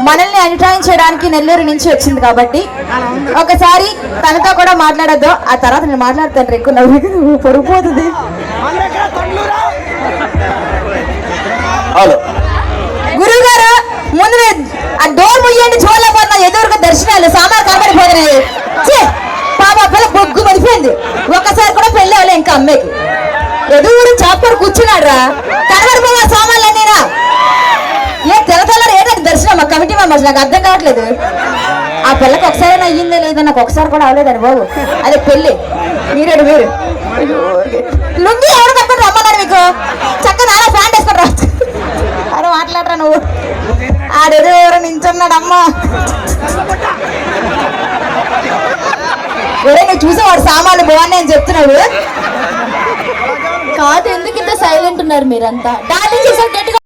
మనల్ని ఎంటర్టైన్ చేయడానికి నెల్లూరు నుంచి వచ్చింది కాబట్టి ఒకసారి తనతో కూడా మాట్లాడద్దు. ఆ తర్వాత నేను మాట్లాడతాను. ఎక్కువ నవ్వు పొరిగిపోతుంది. గురువు గారు ముందు ఆ డోర్ ముయ్యండి. చూడలేకపోతున్నా ఎదురుగా దర్శనాలు సామాన్ కనబడిపోతున్నాయి. పాప పిల్ల బొగ్గు పడిపోయింది. ఒక్కసారి కూడా పెళ్ళి అవ్వలే ఇంకా అమ్మాయికి. ఎదురు చాపుకొని కూర్చున్నాడు రా. కనబడిపోయా సామాన్లు అన్నీనా ఏ తెల్లతెల్లారు ఏంటంటే దర్శనం మా కమిటీ మెంబర్స్ నాకు అర్థం కావట్లేదు. ఆ పిల్లకి ఒకసారి అయ్యిందే లేదా నాకు ఒకసారి కూడా అవ్వలేదండి బాబు. అదే పెళ్ళి మీరు లుంగి ఎవరు కట్టుకుని రమ్మన్నారు మీకు చక్కగా నాలా ప్యాంట్ వేసుకొని రా. అరే మాట్లాడరా నువ్వు. ఆడేదో ఎవరో నించున్నాడు అమ్మా. ఒరే నువ్వు చూసేవాడు సామాన్లు బాగున్నాయని చెప్తున్నాడు. కాదు ఎందుకు ఇంత సైలెంట్ ఉన్నారు మీరంతా? డార్లింగ్ చేసారు గట్టిగా